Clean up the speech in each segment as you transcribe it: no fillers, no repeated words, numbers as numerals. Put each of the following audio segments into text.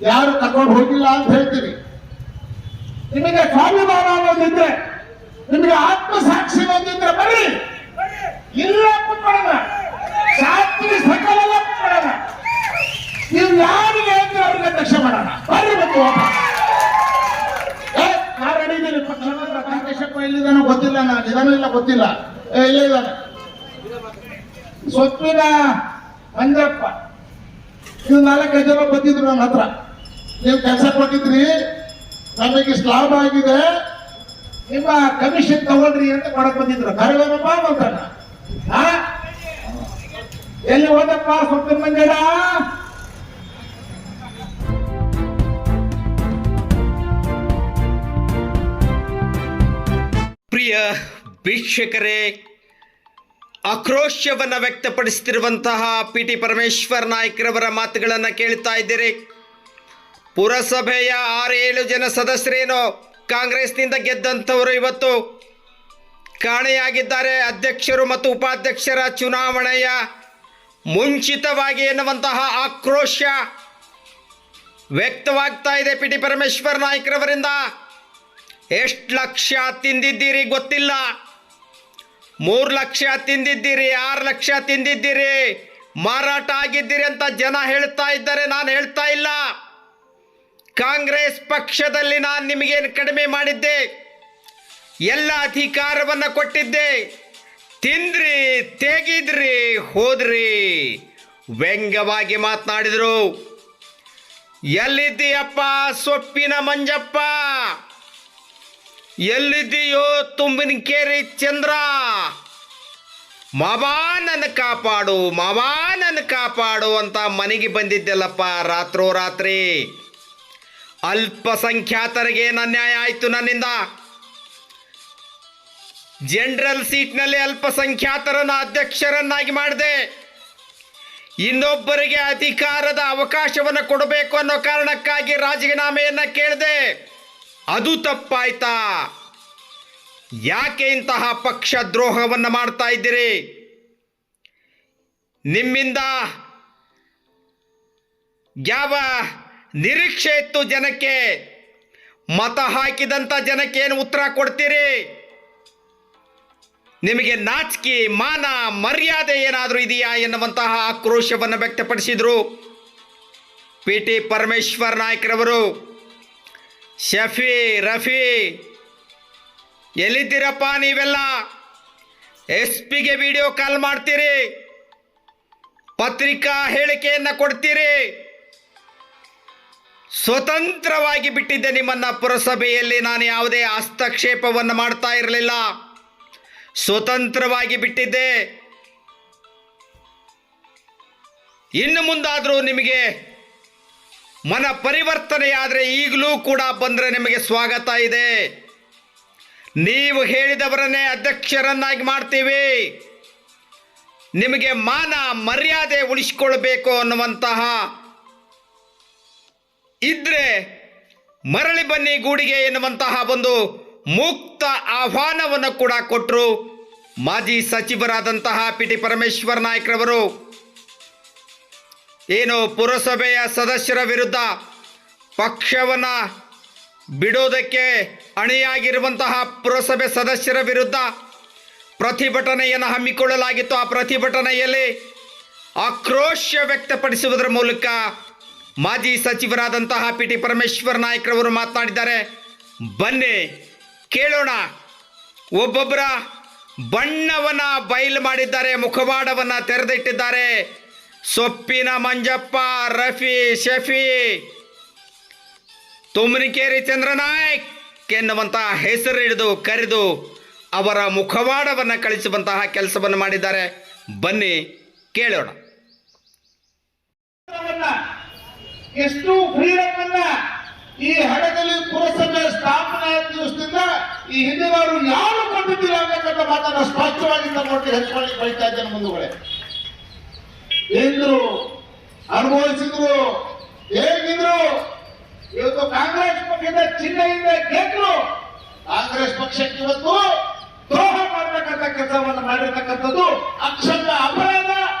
ಯಾರು ಕರ್ಕೊಂಡು ಹೋಗಿಲ್ಲ ಅಂತ ಹೇಳ್ತೀರಿ. ನಿಮಗೆ ಸ್ವಾಭಿಮಾನ ಅನ್ನೋದಿದ್ರೆ, ನಿಮಗೆ ಆತ್ಮಸಾಕ್ಷಿ ಅನ್ನೋದಿದ್ರೆ ಬರ್ರಿ, ಇಲ್ಲ ಕುತ್ಕೊಳ್ಳೋಣ, ಶಾಸ್ತ್ರಿ ಸಕಲೆಲ್ಲ ಕುತ್ಕೊಳ್ಳೋಣ. ನೀವು ಯಾರಿಗೆ ಹೇಳ್ತೀರ ಅವ್ರಿಗೆ ಅಧ್ಯಕ್ಷ ಮಾಡೋಣ, ಬರ್ರಿ ಮತ್ತು ನಾನು ಅಡಿದ್ದೀನಿ. ಕಾಂಗ್ರೆಸ್ಪ್ಪ ಎಲ್ಲಿದ್ದಾನೋ ಗೊತ್ತಿಲ್ಲ, ನಾನು ಇದನ್ನು ಇಲ್ಲ ಗೊತ್ತಿಲ್ಲ, ಇಲ್ಲೇ ಇದ್ದಾನೆ ಸೊಪ್ಪಿನ ಮಂಜಪ್ಪ. ಇದು 4-5 ಜನ ಬಂದಿದ್ರು ನನ್ನ ಹತ್ರ. ನೀವು ಕೆಲಸ ಕೊಟ್ಟಿದ್ರಿ, ನಮಗೆ ಇಷ್ಟು ಲಾಭ ಆಗಿದೆ, ನಿಮ್ಮ ಕಮಿಷನ್ ತಗೊಳ್ರಿ ಅಂತ ಕೊಡಕ್ ಬಂದಿದ್ರು. ಕರೆಗಳಪ್ಪ ಬಂತಣ್ಣ, ಎಲ್ಲಿ ಹೋದಪ್ಪ ಸೊಪ್ಪಿನ ಮಂಜಣ್ಣ? ಪ್ರಿಯ ವೀಕ್ಷಕರೇ, ಆಕ್ರೋಶವನ್ನು ವ್ಯಕ್ತಪಡಿಸುತ್ತಿರುವಂತಹ ಪಿ.ಟಿ. ಪರಮೇಶ್ವರ್ ನಾಯ್ಕರವರ ಮಾತುಗಳನ್ನು ಕೇಳ್ತಾ ಇದ್ದೀರಿ. ಪುರಸಭೆಯ 6-7 ಜನ ಸದಸ್ಯರೇನೋ ಕಾಂಗ್ರೆಸ್ನಿಂದ ಗೆದ್ದಂಥವರು ಇವತ್ತು ಕಾಣೆಯಾಗಿದ್ದಾರೆ. ಅಧ್ಯಕ್ಷರು ಮತ್ತು ಉಪಾಧ್ಯಕ್ಷರ ಚುನಾವಣೆಯ ಮುಂಚಿತವಾಗಿ ಎನ್ನುವಂತಹ ಆಕ್ರೋಶ ವ್ಯಕ್ತವಾಗ್ತಾ ಇದೆ ಪಿ.ಟಿ. ಪರಮೇಶ್ವರ್ ನಾಯ್ಕರವರಿಂದ. ಎಷ್ಟು ಲಕ್ಷ ತಿಂದಿದ್ದೀರಿ ಗೊತ್ತಿಲ್ಲ, 3 ಲಕ್ಷ ತಿಂದಿದ್ದೀರಿ, 6 ಲಕ್ಷ ತಿಂದಿದ್ದೀರಿ, ಮಾರಾಟ ಆಗಿದ್ದೀರಿ ಅಂತ ಜನ ಹೇಳ್ತಾ ಇದ್ದಾರೆ, ನಾನು ಹೇಳ್ತಾ ಇಲ್ಲ. ಕಾಂಗ್ರೆಸ್ ಪಕ್ಷದಲ್ಲಿ ನಾನು ನಿಮಗೇನು ಕಡಿಮೆ ಮಾಡಿದ್ದೆ? ಎಲ್ಲ ಅಧಿಕಾರವನ್ನು ಕೊಟ್ಟಿದ್ದೆ. ತಿಂದ್ರಿ, ತೆಗಿದ್ರಿ, ಹೋದ್ರಿ, ವ್ಯಂಗ್ಯವಾಗಿ ಮಾತನಾಡಿದರು. ಎಲ್ಲಿದ್ದೀಯಪ್ಪ ಸೊಪ್ಪಿನ ಮಂಜಪ್ಪ? ಎಲ್ಲಿದ್ದೀಯೋ ತುಂಬಿನಕೇರಿ ಚಂದ್ರ? ಮಾವಾ ನನ್ನ ಕಾಪಾಡು, ಮಾವಾ ನನ್ನ ಕಾಪಾಡು ಅಂತ ಮನೆಗೆ ಬಂದಿದ್ದೆಲ್ಲಪ್ಪ ರಾತ್ರೋರಾತ್ರಿ. ಅಲ್ಪಸಂಖ್ಯಾತರಿಗೆ ಅನ್ಯಾಯ ಆಯಿತು ನನ್ನಿಂದ. ಜನರಲ್ ಸೀಟ್ನಲ್ಲಿ ಅಲ್ಪಸಂಖ್ಯಾತರನ್ನು ಅಧ್ಯಕ್ಷರನ್ನಾಗಿ ಮಾಡಿದೆ. ಇನ್ನೊಬ್ಬರಿಗೆ ಅಧಿಕಾರದ ಅವಕಾಶವನ್ನು ಕೊಡಬೇಕು ಅನ್ನೋ ಕಾರಣಕ್ಕಾಗಿ ರಾಜೀನಾಮೆಯನ್ನು ಕೇಳಿದೆ. ಅದು ತಪ್ಪಾಯ್ತಾ? ಯಾಕೆ ಇಂತಹ ಪಕ್ಷ ದ್ರೋಹವನ್ನು ಮಾಡ್ತಾ ಇದ್ದೀರಿ? ನಿಮ್ಮಿಂದ ಯಾವ ನಿರೀಕ್ಷೆ ಇತ್ತು ಜನಕ್ಕೆ? ಮತ ಹಾಕಿದಂಥ ಜನಕ್ಕೆ ಏನು ಉತ್ತರ ಕೊಡ್ತೀರಿ? ನಿಮಗೆ ನಾಚಿಕೆ, ಮಾನ, ಮರ್ಯಾದೆ ಏನಾದರೂ ಇದೆಯಾ ಎನ್ನುವಂತಹ ಆಕ್ರೋಶವನ್ನು ವ್ಯಕ್ತಪಡಿಸಿದರು ಪಿ.ಟಿ. ಪರಮೇಶ್ವರ್ ನಾಯ್ಕರವರು. ಶಫಿ, ರಫಿ, ಎಲ್ಲಿದ್ದೀರಪ್ಪ ನೀವೆಲ್ಲ? SP-ಗೆ ವಿಡಿಯೋ ಕಾಲ್ ಮಾಡ್ತೀರಿ, ಪತ್ರಿಕಾ ಹೇಳಿಕೆಯನ್ನು ಕೊಡ್ತೀರಿ. ಸ್ವತಂತ್ರವಾಗಿ ಬಿಟ್ಟಿದ್ದೆ ನಿಮ್ಮನ್ನು. ಪುರಸಭೆಯಲ್ಲಿ ನಾನು ಯಾವುದೇ ಹಸ್ತಕ್ಷೇಪವನ್ನು ಮಾಡ್ತಾ ಇರಲಿಲ್ಲ, ಸ್ವತಂತ್ರವಾಗಿ ಬಿಟ್ಟಿದ್ದೆ. ಇನ್ನು ಮುಂದಾದರೂ ನಿಮಗೆ ಮನ ಪರಿವರ್ತನೆಯಾದರೆ ಈಗಲೂ ಕೂಡ ಬಂದರೆ ನಿಮಗೆ ಸ್ವಾಗತ ಇದೆ. ನೀವು ಹೇಳಿದವರನ್ನೇ ಅಧ್ಯಕ್ಷರನ್ನಾಗಿ ಮಾಡ್ತೀವಿ. ನಿಮಗೆ ಮಾನ ಮರ್ಯಾದೆ ಉಳಿಸಿಕೊಳ್ಬೇಕು ಅನ್ನುವಂತಹ ಇದ್ರೆ ಮರಳಿ ಬನ್ನಿ ಗೂಡಿಗೆ ಎನ್ನುವಂತಹ ಒಂದು ಮುಕ್ತ ಆಹ್ವಾನವನ್ನು ಕೂಡ ಕೊಟ್ಟರು ಮಾಜಿ ಸಚಿವರಾದಂತಹ ಪಿ.ಟಿ. ಪರಮೇಶ್ವರ್ ನಾಯ್ಕರವರು. ಏನು ಪುರಸಭೆಯ ಸದಸ್ಯರ ವಿರುದ್ಧ ಪಕ್ಷವನ್ನು ಬಿಡೋದಕ್ಕೆ ಅಣಿಯಾಗಿರುವಂತಹ ಪುರಸಭೆ ಸದಸ್ಯರ ವಿರುದ್ಧ ಪ್ರತಿಭಟನೆಯನ್ನು ಹಮ್ಮಿಕೊಳ್ಳಲಾಗಿತ್ತು. ಆ ಪ್ರತಿಭಟನೆಯಲ್ಲಿ ಆಕ್ರೋಶ ವ್ಯಕ್ತಪಡಿಸುವುದರ ಮೂಲಕ ಮಾಜಿ ಸಚಿವರಾದಂತಹ ಪಿ.ಟಿ. ಪರಮೇಶ್ವರ್ ನಾಯ್ಕರವರು ಮಾತನಾಡಿದ್ದಾರೆ. ಬನ್ನಿ ಕೇಳೋಣ. ಒಬ್ಬೊಬ್ಬರ ಬಣ್ಣವನ್ನು ಬಯಲು ಮಾಡಿದ್ದಾರೆ, ಮುಖವಾಡವನ್ನು ತೆರೆದಿಟ್ಟಿದ್ದಾರೆ. ಸೊಪ್ಪಿನ ಮಂಜಪ್ಪ, ರಫಿ, ಶಫಿ, ತುಮ್ನಿಕೇರಿ ಚಂದ್ರನಾಯ್ಕ್ ಎನ್ನುವಂತಹ ಹೆಸರು ಹಿಡಿದು ಕರೆದು ಅವರ ಮುಖವಾಡವನ್ನು ಕಳಿಸುವಂತಹ ಕೆಲಸವನ್ನು ಮಾಡಿದ್ದಾರೆ. ಬನ್ನಿ ಕೇಳೋಣ. ಎಷ್ಟು ಫ್ರೀಡಮ್ ಅನ್ನ ಈ ಹಡಗಲಿ ಪುರಸಭೆ ಸ್ಥಾಪನೆ ದಿವಸದಿಂದ ಈ ಹಿಂದಿನವರು ಯಾರು ಕೊಟ್ಟಿದ್ದಿಲ್ಲ ಅನ್ನತಕ್ಕಂಥ ಮಾತನ್ನು ಸ್ಪಷ್ಟವಾಗಿ ತಮ್ಮೊಟ್ಟಿಗೆ ಹಂಚಿಕೊಳ್ಳಿ ಬಯಸ್ತಾ ಇದ್ದೇನೆ. ಮುಂದುಗಡೆ ಏನಿದ್ರು ಅನುಭವಿಸಿದ್ರು, ಹೇಗಿದ್ರು, ಇವತ್ತು ಕಾಂಗ್ರೆಸ್ ಪಕ್ಷದ ಚಿಹ್ನೆಯಿಂದ ಗೆದ್ರು. ಕಾಂಗ್ರೆಸ್ ಪಕ್ಷಕ್ಕೆ ಇವತ್ತು ದ್ರೋಹ ಮಾಡತಕ್ಕಂಥ ಕೆಲಸವನ್ನು ಮಾಡಿರ್ತಕ್ಕಂಥದ್ದು ಅಕ್ಷಮ್ಯ ಅಪರಾಧ,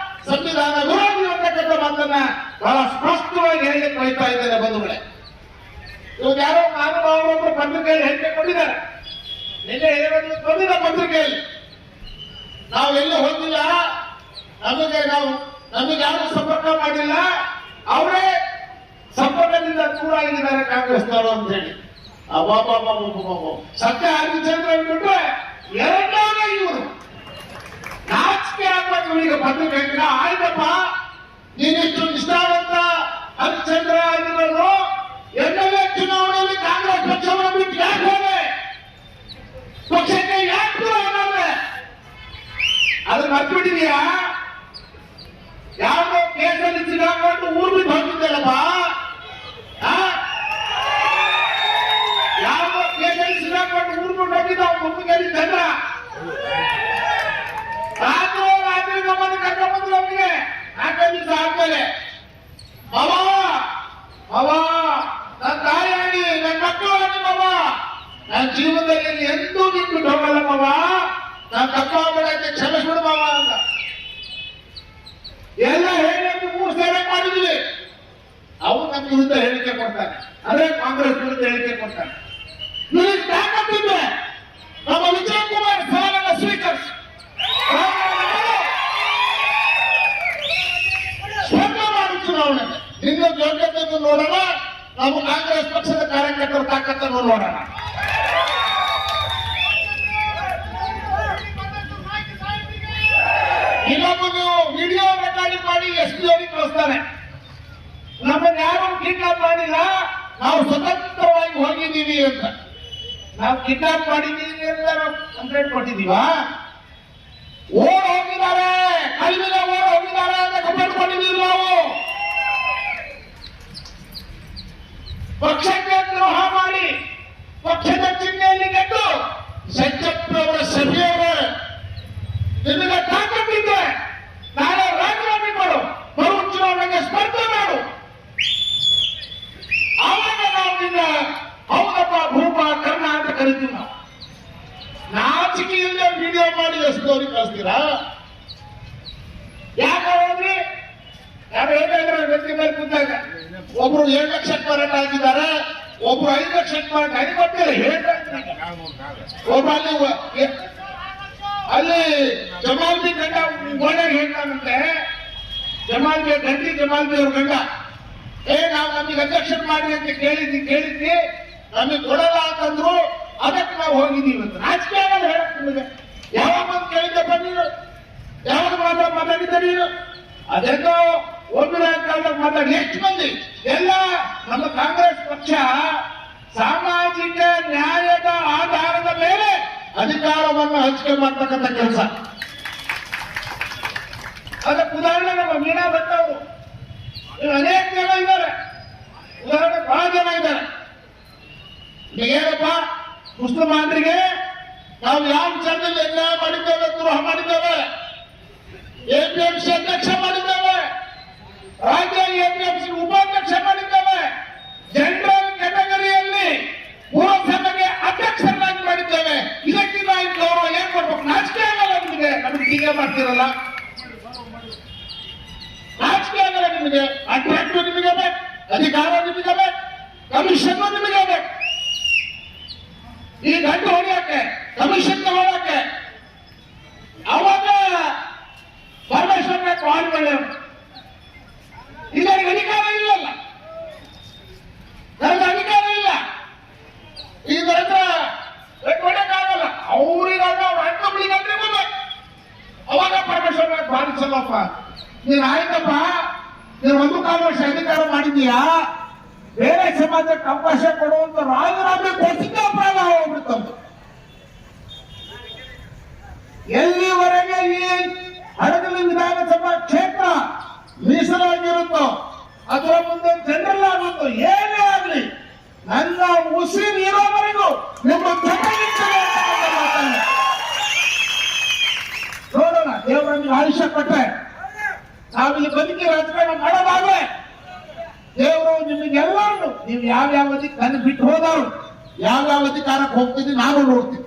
ಸಂವಿಧಾನ ವಿರೋಧಿ ಅಂತಕ್ಕಂಥ ಮಾತನ್ನ ಬಹಳ ಸ್ಪಷ್ಟವಾಗಿ ಹೇಳಲಿಕ್ಕೆ ಬಯಸ್ತಾ ಇದ್ದೇನೆ ಬಂಧುಗಳೇ. ಎಲ್ಲೂ ಹೋಗಿಲ್ಲ, ನಮಗೆ ಯಾರು ಸಂಪರ್ಕ ಮಾಡಿಲ್ಲ, ಅವರೇ ಸಂಪರ್ಕದಿಂದ ದೂರ ಆಗಿದ್ದಾರೆ ಕಾಂಗ್ರೆಸ್ನವರು ಅಂತ ಹೇಳಿ. ಸತ್ಯ ಹರಿಶ್ಚಂದ್ರ ಬಿಟ್ರೆ ಎರಡನೇ ಇವರು ನಾಚಿಕೆ ಆಗ್ಬೇಕು. ಈಗ ಪತ್ರಿಕೆ ಆಯ್ತಪ್ಪ, ನೀನಿಷ್ಟು ನಿಷ್ಠಾವಂತ ಹರಿಶ್ಚಂದ್ರ ಆಗಿರೋದು ಎರಡನೇ ಚುನಾವಣೆಯಲ್ಲಿ ಕಾಂಗ್ರೆಸ್ ಪಕ್ಷವನ್ನು ಬಿಟ್ಟು ಯಾಕೆ ಹೋದೆ, ಪಕ್ಷಕ್ಕೆ ಯಾಕೆ ಹೋದ್ರೆ ಅದು ಮರ್ತ್ಬಿಟ್ಟಿದೀಯಾ? ಯಾವ್ದೋ ಕೇಸಲ್ಲಿ ಸಿಗಾಕೊಂಡು ಊರು ಬಿಟ್ಟು ಹೋಗಿದ್ದಲ್ಲಪ್ಪ, ಯಾವ್ದೋ ಕೇಸಲ್ಲಿ ಸಿಗಾಕೊಂಡು ಊರು ಬಿಟ್ಟು ಹೋಗಿದ್ದ ಮುಖ್ಯಮಂತ್ರಿ ಚಂದ್ರ ರಾತ್ರಿ ನಮ್ಮನ್ನು ಕರ್ಕೊಂಡ್ಬಂದ್ರು ಅವನಿಗೆ 4 ದಿವಸ ಆದ್ಮೇಲೆ. ನನ್ನ ತಾಯಿ ನನ್ನ ಮಕ್ಕಳು ಮವ, ನನ್ನ ಜೀವನದಲ್ಲಿ ಎಂದೂ ನಿಂತು ಹೋಗಲ್ಲ ಮವ, ನಾನು ತಪ್ಪಾಗಕ್ಕೆ ಕ್ಷಮಿಸ್ಬಿಡು ಮವ ಅಂತ ಎಲ್ಲ ಹೇಳಿ 3 ಸೇವೆ ಮಾಡಿದ್ವಿ. ಅವ್ರು ನಮ್ಮ ವಿರುದ್ಧ ಹೇಳಿಕೆ ಕೊಡ್ತಾನೆ, ಅದೇ ಕಾಂಗ್ರೆಸ್ ವಿರುದ್ಧ ಹೇಳಿಕೆ ಕೊಡ್ತಾನೆ. ನಿನಗೆ ತಾಕತ್ತಿದ್ರೆ ನಮ್ಮ ವಿಜಯ್ ಕುಮಾರ್ ಸವಾಲನ್ನು ಸ್ವೀಕರಿಸಿ ಸ್ಪರ್ಧೆ ಮಾಡಿ ಚುನಾವಣೆ. ನಿನ್ನ ಯೋಗ್ಯತೆಯನ್ನು ನೋಡೋಣ, ನಾವು ಕಾಂಗ್ರೆಸ್ ಪಕ್ಷದ ಕಾರ್ಯಕರ್ತರ ತಾಕತ್ತನ್ನು ನೋಡೋಣ. ಇನ್ನೊಬ್ಬ ನೀವು ವಿಡಿಯೋ ರೆಕಾರ್ಡಿಂಗ್ ಮಾಡಿ SP ಅವರಿಗೆ ಕಳಿಸ್ತಾನೆ, ನಮ್ಮನ್ನ ಯಾರು ಕಿಡ್ನಾಪ್ ಮಾಡಿಲ್ಲ, ನಾವು ಸ್ವತಂತ್ರವಾಗಿ ಹೋಗಿದ್ದೀವಿ ಅಂತ. ನಾವು ಕಿಡ್ನಾಪ್ ಮಾಡಿದ್ದೀವಿ ಅಂತ ನಾವು ಕಂಪ್ಲೇಂಟ್ ಕೊಟ್ಟಿದ್ದೀವಾ? ಓಡ್ ಹೋಗಿದ್ದಾರೆ, ಕೈಲಿನ ಓಡ್ ಹೋಗಿದ್ದಾರೆ ಅಂತ ಕಂಪ್ಲೇಂಟ್ ಕೊಟ್ಟಿದ್ದೀವಿ ನಾವು. ಪಕ್ಷಕ್ಕೆ ದ್ರೋಹ ಮಾಡಿ ಪಕ್ಷದ ಚಿಹ್ನೆಯಲ್ಲಿ ಗೆದ್ದು ಸಜ್ಜಪ್ಪನವರ ಸಭೆಯವರ ನಿಮಗೆ ತಾಕತ್ತಿದ್ದೆ ನಾಳೆ ರಾಜೀನಾಮೆ ಮಾಡು, ಮರು ಚುನಾವಣೆಗೆ ಸ್ಪರ್ಧೆ ಮಾಡು. ಆವಾಗ ನಾವು ನಿನ್ನ ಹೌದಪ್ಪ ಭೂಪ ಕರ್ಣ ಅಂತ ಕರಿತೀವಿ. ನಾವು ನಾಚಿಕೆಯಿಂದ ವಿಡಿಯೋ ಮಾಡಿ ಎಷ್ಟೋರಿಗೆ ಕಳಿಸ್ತೀರಾ? ಯಾಕೆ ಹೋದ್ರಿ? ಯಾರು ಹೇಳಿದ್ರೆ ವ್ಯಕ್ತಿ ಮೇಲೆ ಕೂತಾಗ ಒಬ್ರು 7 ಲಕ್ಷಕ್ಕೆ ಮಾರಾಟ ಆಗಿದ್ದಾರೆ, ಒಬ್ರು 5 ಲಕ್ಷಕ್ಕೆ ಮಾರಾಟ ಆಗಿ ಗೊತ್ತಿಲ್ಲ ಹೇಳ್ತಾ ಒಬ್ರು ಅಲ್ಲಿ ಜಮಾಲ್ ಬಿ ಗಂಡ ಗೋಡೆಗೆ ಹೇಳ್ತಾನಂತೆ, ಜಮಾಲ್ ಬಿ ಅವ್ರ ಗಂಡ, ನಾವು ನಮಗೆ ಅಧ್ಯಕ್ಷ ಮಾಡಿ ಅಂತ ಕೇಳಿದ್ವಿ, ನಮಗೆ ಕೊಡಲ್ಲ ಅಂತಂದ್ರು, ಅದಕ್ಕೆ ನಾವು ಹೋಗಿದ್ದೀವಿ ಅಂತ. ರಾಜಕೀಯ ಆಗಲ್ಲ ಹೇಳಕ್ ನಿಮಗೆ. ಯಾವಾಗ ಬಂದು ಕೇಳಿದ್ದಪ್ಪ ನೀನು? ಯಾವಾಗ ಮಾತಾಡಿದ್ದ ನೀನು? ಅದೆಲ್ಲೋ ಒಬ್ಬರ ಕಾಲದಾಗ ಮಾತಾಡಿ ಎಷ್ಟು ಮಂದಿ ಎಲ್ಲ ನಮ್ಮ ಕಾಂಗ್ರೆಸ್ ಪಕ್ಷ ಸಾಮಾಜಿಕ ನ್ಯಾಯದ ಆಧಾರದ ಮೇಲೆ ಅಧಿಕಾರವನ್ನು ಹಂಚಿಕೆ ಮಾಡ್ತಕ್ಕಂಥ ಕೆಲಸ. ಅದಕ್ಕೆ ಉದಾಹರಣೆ ನಮ್ಮ ಮೀನಾ ಭಟ್ ಅವರು, ಅನೇಕ ಜನ ಇದ್ದಾರೆ, ಉದಾಹರಣೆ ಬಹಳ ಜನ ಇದ್ದಾರೆ. ಏನಪ್ಪ, ಮುಸಲ್ಮಾನರಿಗೆ ನಾವು ಯಾವ ವಿಚಾರದಲ್ಲಿ ಅನ್ಯಾಯ ಮಾಡಿದ್ದೇವೆ, ದ್ರೋಹ ಮಾಡಿದ್ದೇವೆ, APMC ಅಧ್ಯಕ್ಷ ಮಾಡಿದ್ದೇವೆ, ರಾಜ್ಯ APMC ಉಪಾಧ್ಯಕ್ಷ ಮಾಡಿದ್ದೇವೆ, ಜನರಲ್ ಕ್ಯಾಟಗರಿಯಲ್ಲಿ ಪುರಸಭೆಗೆ ಅಧ್ಯಕ್ಷರನ್ನಾಗಿ ಮಾಡಿದ್ದೇವೆ. ಇದಕ್ಕಿಂತ ಗೌರವ ಏನ್ ಕೊಡ್ಬೇಕು? ನಾಚಿಕೆ ಆಗಲ್ಲ ನಿಮಗೆ? ನಮಗೆ ಟೀಕೆ ಮಾಡ್ತಿರಲ್ಲ, ನಾಚಿಕೆ ಆಗಲ್ಲ ನಿಮಗೆ? ಕಾಂಟ್ರಾಕ್ಟ್ ನಿಮಗೆ ಬೇಕು, ಅಧಿಕಾರ ನಿಮಗೆ ಬೇಕು, ಕಮಿಷನ್ ನಿಮಗೆ ಬೇಕು. ಈ ಗಂಟು ಹೊಡೆಯಕ್ಕೆ, ಕಮಿಷನ್ ತಗೊಳ್ಳಕ್ಕೆ ಅವಾಗ ಪರಮೇಶ್ವರ ಕಾಲ್ ಮಾಡಿ ಇದರಿಗೆ ಅಧಿಕಾರ ಇಲ್ಲಲ್ಲ, ನನಗೆ ಅಧಿಕಾರ ಇಲ್ಲ, ಈಗ ಹೊಡೆಯಕ್ಕಾಗಲ್ಲ. ಅವ್ರಿಗಾಗ ಅವ್ರ ಅಣ್ಣಗಳಿಗಾದ್ರೆ ಬರ್ಬೇಕು. ಅವಾಗ ಪರಮೇಶ್ವರ ಭಾರಿ ಚಲೋಪ್ಪ, ನೀನು ಆಯ್ತಪ್ಪ, ನೀನು 1 ವರ್ಷ ಅಧಿಕಾರ ಮಾಡಿದೀಯಾ, ಬೇರೆ ಸಮಾಜಕ್ಕೆ ಅವಕಾಶ ಕೊಡುವಂತ ರಾಜೀನಾಮೆ ಕೊಡ್ತಿದ್ದ ಅಪರಾಧ ಹೋಗ್ಬಿಡ್ತಂತ. ಎಲ್ಲಿವರೆಗೆ ಈ ಹಡಗಲಿ ವಿಧಾನಸಭಾ ಕ್ಷೇತ್ರ ಮೀಸಲಾಗಿರುತ್ತೋ ಅದರ ಮುಂದೆ ಜನರಲ್ ಆಗುತ್ತೋ ಏನೇ ಆಗಲಿ, ನನ್ನ ಉಸಿರು ಇರೋವರೆಗೂ ನಿಮ್ಮ ನೋಡೋಣ. ದೇವರನ್ನು ಆಯುಷ್ಯ ಕೊಟ್ಟರೆ ನಾವಿಲ್ಲಿ ಬದುಕಿ ರಾಜಕಾರಣ ಮಾಡೋದಾದ್ರೆ ದೇವರು ನಿಮಗೆಲ್ಲರೂ ನೀವು ಯಾವ್ಯಾವ ನನ್ನ ಬಿಟ್ಟು ಹೋದವರು ಯಾವ್ಯಾವ ಅಧಿಕಾರಕ್ಕೆ ಹೋಗ್ತೀನಿ ನಾನು ನೋಡ್ತೀನಿ,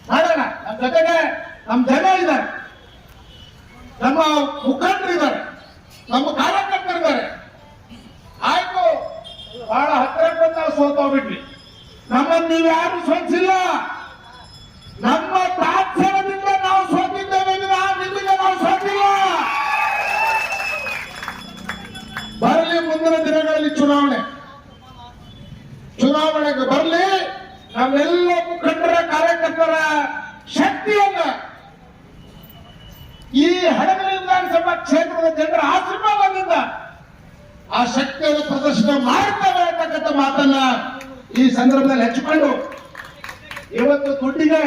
ಮಾಡೋಣ. ನಮ್ಮ ಜೊತೆಗೆ ನಮ್ಮ ಜನ ಇದ್ದಾರೆ, ನಮ್ಮ ಮುಖಂಡರಿದ್ದಾರೆ, ನಮ್ಮ ಕಾರ್ಯಕರ್ತರಿದ್ದಾರೆ. ಆಯ್ತು, ಬಹಳ ಹತ್ತಿರ ಬಂದು ನಾವು ಸೋತೋಗ್ಬಿಟ್ವಿ. ನಮ್ಮನ್ನು ನೀವು ಯಾರು ಸೋಲಿಸಿಲ್ಲ, ಈ ಹಡಗಲಿ ವಿಧಾನಸಭಾ ಕ್ಷೇತ್ರದ ಜನರ ಆಶೀರ್ವಾದದಿಂದ ಆ ಶಕ್ತಿಯನ್ನು ಪ್ರದರ್ಶನ ಮಾಡ್ತೇವೆ ಅಂತಕ್ಕಂಥ ಮಾತನ್ನ ಈ ಸಂದರ್ಭದಲ್ಲಿ ಹಚ್ಚಿಕೊಂಡು, ಇವತ್ತು ದುಡ್ಡಿಗೆ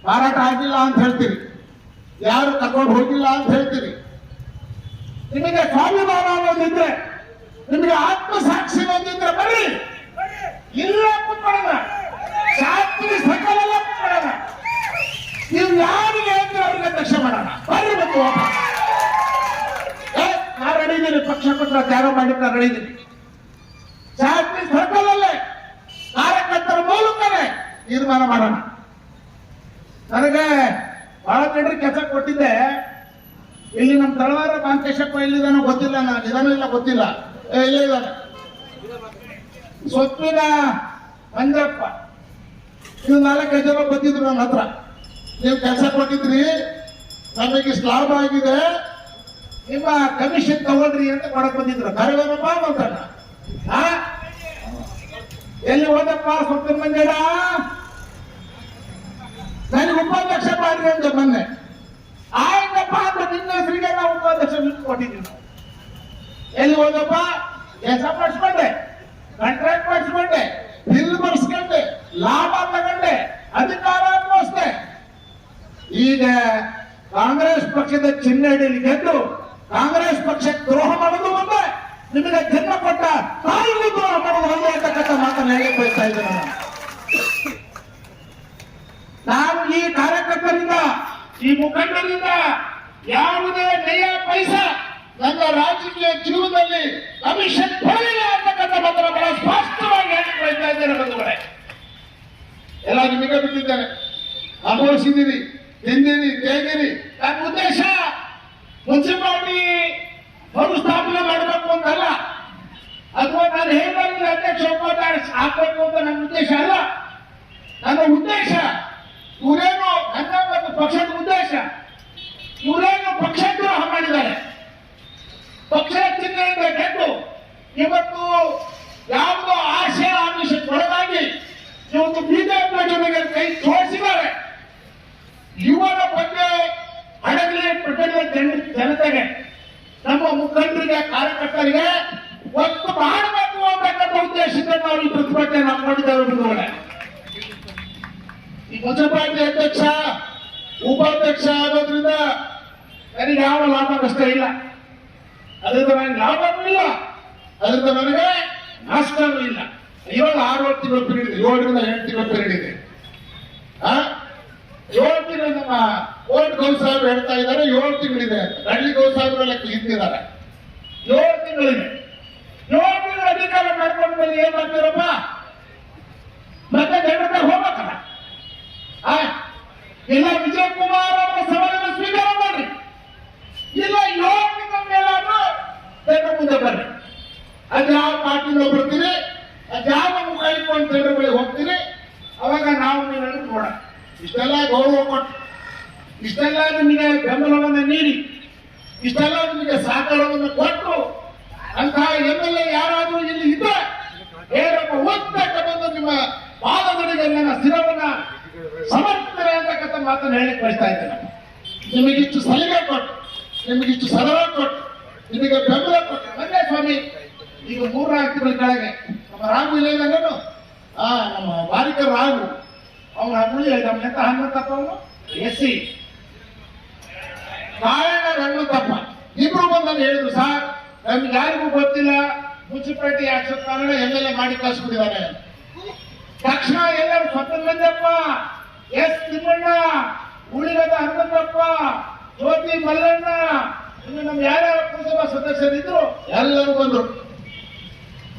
ಮಾರಾಟ ಆಗಿಲ್ಲ ಅಂತ ಹೇಳ್ತೀರಿ, ಯಾರು ಕರ್ಕೊಂಡು ಹೋಗಿಲ್ಲ ಅಂತ ಹೇಳ್ತೀರಿ. ನಿಮಗೆ ಸ್ವಾಭಿಮಾನ ಅನ್ನೋದಿದ್ರೆ, ನಿಮಗೆ ಆತ್ಮಸಾಕ್ಷಿ ಅನ್ನೋದಿದ್ರೆ ಬರ್ರಿ, ಇಲ್ಲ ಕುತ್ಕೊಳ್ಳೋಣ, ಶಾಸ್ತ್ರಿ ಸಕಲೆಲ್ಲ ಕುತ್ಕೊಳ್ಳೋಣ. ನೀವು ಯಾರಿಗೆ ಹೇಳ್ತೀರ ಅವ್ರಿಗೆ ಅಧ್ಯಕ್ಷ ಮಾಡೋಣ, ಬರ್ರಿ ಮತ್ತು ನಾ ರೆಡಿದ್ದೀನಿ, ಪಕ್ಷ ಕೊಟ್ಟರೆ ತ್ಯಾಗ ಮಾಡಿದ್ರೆ ರೆಡಿದ್ದೀನಿ. ಶಾಸ್ತ್ರಿ ಸರ್ಕಲಲ್ಲೇ ಕಾರ್ಯಕರ್ತರ ಮೂಲಕನೇ ತೀರ್ಮಾನ ಮಾಡೋಣ. ನನಗೆ ಬಹಳ ಜನರಿಗೆ ಕೆಲಸ ಕೊಟ್ಟಿದ್ದೆ. ಇಲ್ಲಿ ನಮ್ಮ ತಳವಾರ ಕಾಂತೇಶಪ್ಪ ಎಲ್ಲಿದ್ದಾನೋ ಗೊತ್ತಿಲ್ಲ, ನಾನು ನಿಧಾನ ಇಲ್ಲ ಗೊತ್ತಿಲ್ಲ, ಇಲ್ಲೇ ಇದ್ದಾನೆ. ಸ್ವತ್ತಿನ ಮಂಜಪ್ಪ, ಇದು 4-5 ಜನ ಬಂದಿದ್ರು ನನ್ನ ಹತ್ರ. ನೀವು ಕೆಲಸ ಕೊಟ್ಟಿದ್ರಿ, ನಮಗೆ ಇಷ್ಟು ಲಾಭ ಆಗಿದೆ, ನಿಮ್ಮ ಕಮಿಷನ್ ತಗೊಳ್ರಿ ಅಂತ ಕೊಡಕ್ ಬಂದಿದ್ರು. ಕರೆವೇನಪ್ಪ ಅಂತಣ್ಣ, ಎಲ್ಲಿ ಹೋದಪ್ಪ ಸ್ವತ್ತಿನ ಮಂಜಣ್ಣ, ನನಗೆ ಉಪಾಧ್ಯಕ್ಷ ಮಾಡ್ರಿ ಅಂತ ಮೊನ್ನೆ. ಆಯ್ತಪ್ಪ ಅಂತ ನಿನ್ನ ಹೆಸರಿಗೆ ನಾವು ಉಪಾಧ್ಯಕ್ಷ ಕೊಟ್ಟಿದ್ದೀವಿ. ಎಲ್ಲಿ ಹೋದಪ್ಪ, ಕೆಲಸ ಮಾಡಿಸ್ಕೊಂಡೆ, ಕಾಂಟ್ರಾಕ್ಟ್ ಮಾಡಿಸ್ಕೊಂಡೆ, ಬಿಲ್ ಮಾಡಿಸ್ಕೊಂಡೆ, ಲಾಭ ತಗೊಂಡೆ, ಅಧಿಕಾರ ಅನುಭವಿಸ್ದೆ. ಈಗ ಕಾಂಗ್ರೆಸ್ ಪಕ್ಷದ ಚಿಹ್ನೆಯಲ್ಲಿ ಗೆದ್ದು ಕಾಂಗ್ರೆಸ್ ಪಕ್ಷಕ್ಕೆ ದ್ರೋಹ ಮಾಡೋದು ಒಂದೇ, ನಿಮಗೆ ಜನ್ಮ ಕೊಟ್ಟ ತಾಯಿಗೂ ದ್ರೋಹ ಮಾಡೋದು ಒಂದೇ ಅಂತಕ್ಕಂಥ ಮಾತನ್ನು ಹೇಳಿ ಬಯಸ್ತಾ ಇದ್ದೇನೆ ನಾನು. ಈ ಕಾರ್ಯಕರ್ತರಿಂದ, ಈ ಮುಖಂಡರಿಂದ ಯಾವುದೇ ನಯ ಪೈಸಾ ನನ್ನ ರಾಜಕೀಯ ಜೀವನದಲ್ಲಿ ಕಮಿಷನ್ ಬರಲಿಲ್ಲ ಅಂತಕ್ಕಂಥ ಮಾತ್ರ ಬಹಳ ಸ್ಪಷ್ಟವಾಗಿ ಹೇಳಿ ಬಯಸ್ತಾ ಇದ್ದೇನೆ ಬಂಧುಗಳೇ. ಎಲ್ಲ ನಿಮಗೆ ಬಿಟ್ಟಿದ್ದೇನೆ, ಅನುಭವಿಸಿದ್ದೀರಿ, ತಿಂದಿರಿ, ತೇಗಿರಿ. ನನ್ನ ಉದ್ದೇಶ ಮುನ್ಸಿಪಾಲಿಟಿ ಮರುಸ್ಥಾಪನೆ ಮಾಡಬೇಕು ಅಂತಲ್ಲ, ಅಥವಾ ನಾನು ಹೇಳಿದ್ರೆ ಅಧ್ಯಕ್ಷ ಉಪಾಧ್ಯಕ್ಷ ಹಾಕಬೇಕು ಅಂತ ನನ್ನ ಉದ್ದೇಶ ಅಲ್ಲ. ನನ್ನ ಉದ್ದೇಶ ಇವರೇನು ನನ್ನ ಮತ್ತು ಪಕ್ಷದ ಉದ್ದೇಶ, ಇವರೇನು ಪಕ್ಷದ್ರೋಹ ಮಾಡಿದ್ದಾರೆ, ಪಕ್ಷದ ಚಿಹ್ನೆಯಿಂದ ಗೆದ್ದು ಇವತ್ತು ಯಾವುದೋ ಆಶಯ ಆಮಿಷಕ್ಕೆ ಒಳಗಾಗಿ ಇವತ್ತು ಬಿಜೆಪಿ ಜೊತೆಗೆ ಕೈ ತೋರಿಸಿದ್ದಾರೆ. ಇವರ ಬಗ್ಗೆ ಹಡಗಲಿ ಪ್ರಜೆಗಳ ಜನತೆಗೆ, ನಮ್ಮ ಮುಖಂಡರಿಗೆ, ಕಾರ್ಯಕರ್ತರಿಗೆ ಒತ್ತು ಮಾಡಬೇಕು ಅಂತಕ್ಕಂಥ ಉದ್ದೇಶದಿಂದ ನಾವು ಈ ಪ್ರತಿಭಟನೆ ನಾವು ಮಾಡಿದ್ದೇವೆ ಬಂಧುಗಳೇ. ಈ ಮುನ್ಸಿಪಾಲಿಟಿ ಅಧ್ಯಕ್ಷ ಉಪಾಧ್ಯಕ್ಷ ಆಗೋದ್ರಿಂದ ನನಗೆ ಯಾವ ಲಾಭ ನಷ್ಟ ಇಲ್ಲ, ಅದರಿಂದ ನನಗೆ ಲಾಭವೂ ಇಲ್ಲ, ಅದರಿಂದ ನನಗೆ ನಷ್ಟವೂ ಇಲ್ಲ. ಇವಾಗ 6 ತಿಂಗಳ ಪೀರಿಯಡ್ ಇದೆ, 7ರಿಂದ 8 ತಿಂಗಳ ಪೀರಿಯಡ್ ಇದೆ. 7 ತಿಂಗಳು ನಮ್ಮ ಕೋರ್ಟ್ ಗೌರ್ ಸಾಹೇಬ್ ಹೇಳ್ತಾ ಇದ್ದಾರೆ, 7 ತಿಂಗಳಿದೆ. ಹಳ್ಳಿ ಗೌರ್ ಸಾಹೇಬ್ರ ಲೆಕ್ಕ ಹಿಂದಿದ್ದಾರೆ. 7 ತಿಂಗಳಿದೆ. 7 ತಿಂಗಳ ಅಧಿಕಾರ ಮಾಡ್ಕೊಂಡ ಮೇಲೆ ಏನ್ ಮಾಡ್ತೀರಪ್ಪ, ಮತ್ತೆ ಜನತೆ ಹೋಗ್ಬೇಕಲ್ಲ. ಇಲ್ಲ ವಿಜಯ್ ಕುಮಾರ್ ಅವರ ಸವಾಲನ್ನು ಸ್ವೀಕಾರ ಮಾಡ್ರಿ, ಇಲ್ಲ 7 ತಿಂಗಳ ಮೇಲಾದ್ರೂ ಜನರ ಮುಂದೆ ಬರ್ರಿ. ಅದ್ಯಾವ ಪಾರ್ಟಿಯಿಂದ ಬರ್ತೀರಿ, ಅದ್ಯಾವ ಮುಖ ಇಟ್ಕೊಂಡು ಜನರ ಬಳಿ ಹೋಗ್ತೀರಿ, ಅವಾಗ ನಾವು ನೀವು ನೋಡ. ಇಷ್ಟೆಲ್ಲ ಗೌರವ ಕೊಟ್ಟು, ಇಷ್ಟೆಲ್ಲ ನಿಮಗೆ ಬೆಂಬಲವನ್ನು ನೀಡಿ, ಇಷ್ಟೆಲ್ಲ ನಿಮಗೆ ಸಹಕಾರವನ್ನು ಕೊಟ್ಟು ಅಂತಹ MLA ಯಾರಾದರೂ ಇಲ್ಲಿ ಇದ್ರೆ ಏನಪ್ಪ ಒತ್ತಕ್ಕೆ ಬಂದು ನಿಮ್ಮ ಪಾದಗಳಿಗೆ ನನ್ನ ಸ್ಥಿರವನ್ನ ಸಮರ್ಥನೆ ಅಂತಕ್ಕಂಥ ಮಾತನ್ನು ಹೇಳಿ ಬಯಸ್ತಾ ಇದ್ದೇನೆ. ನಿಮಗಿಷ್ಟು ಸಲಿಗೆ ಕೊಟ್ಟು, ನಿಮಗಿಷ್ಟು ಸಲಹೆ ಕೊಟ್ಟು, ನಿಮಗೆ ಬೆಂಬಲ ಕೊಟ್ಟು ಮೊನ್ನೆ ಸ್ವಾಮಿ ಈಗ 3-4 ತಿಂಗಳ ಕೆಳಗೆ ನಮ್ಮ ರಾಘು ಇಲ್ಲ ಇದ್ದಾನು, ನಮ್ಮ ಬಾಲಿಕರ ರಾಘು, ಅವನ ಹುಳಿ ನಮ್ಮ ನೆತ್ತ ಹನುಮಂತಪ್ಪ, ಅವನು SC ನಾರಾಯಣ ಹನುಮಂತಪ್ಪ ಇಬ್ರು ಬಂದು ಹೇಳಿದ್ರು, ಸರ್ ನಮ್ಗೆ ಯಾರಿಗೂ ಗೊತ್ತಿಲ್ಲ, ಮುನ್ಸಿಪಾಲಿಟಿ ಆಕ್ಷನ್ ಕಾರಣ MLA ಮಾಡಿ ಕಳಿಸ್ಬಿಟ್ಟಿದ್ದಾನೆ. ತಕ್ಷಣ ಎಲ್ಲರೂ ಸ್ವತಂತ್ರ ಮಂಜಪ್ಪ, S ತಿಮ್ಮಣ್ಣ, ಉಳಿಗದ ಹನುಮಂತಪ್ಪ, ಜ್ಯೋತಿ ಮಲ್ಲಣ್ಣ, ಇನ್ನು ನಮ್ಮ ಯಾರ್ಯಾರ ಪುರಸಭಾ ಸದಸ್ಯರಿದ್ರು ಎಲ್ಲರೂ ಬಂದ್ರು.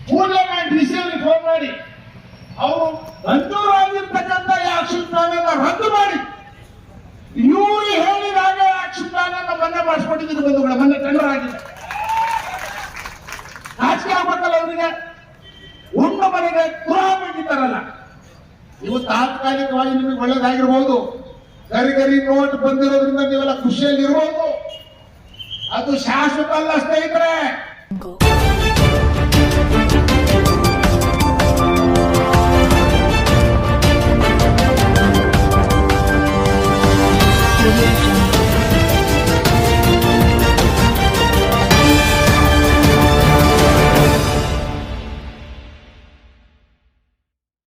ಕೂಡಲೇ ನಾನು DC ಅವರಿಗೆ ಫೋನ್ ಮಾಡಿ ಅವರು ಮಂಜೂರಾಗಿರ್ತಕ್ಕಂಥ ಆಕ್ಷನ್ ಪ್ಲಾನ್ ಅನ್ನ ರದ್ದು ಮಾಡಿ ಇವರು ಹೇಳಿದಾಗ ಆಕ್ಷನ್ ಪ್ಲಾನ್ ಅನ್ನ ಮೊನ್ನೆ ಮಾಡಿಸ್ಕೊಂಡಿದ್ದು ಬಂಧುಗಳ, ಮೊನ್ನೆ ಟೆಂಡರ್ ಆಗಿದೆ. ನಾಚಿಕೆ ಆಗ್ಬೇಕಲ್ಲ ಅವರಿಗೆ, ಉಣ್ಣ ಮನೆಗೆ ದುರಾ ಬಿಟ್ಟಿದ್ದಾರಲ್ಲ. ಇವು ತಾತ್ಕಾಲಿಕವಾಗಿ ನಿಮಗೆ ಒಳ್ಳೇದಾಗಿರ್ಬೋದು, ಗರಿ ನೋಟ್ ಬಂದಿರೋದ್ರಿಂದ ನೀವೆಲ್ಲ ಖುಷಿಯಲ್ಲಿ ಇರ್ಬೋದು, ಅದು ಶಾಶ್ವತ ಅಲ್ಲ ಸ್ನೇಹಿತರೆ.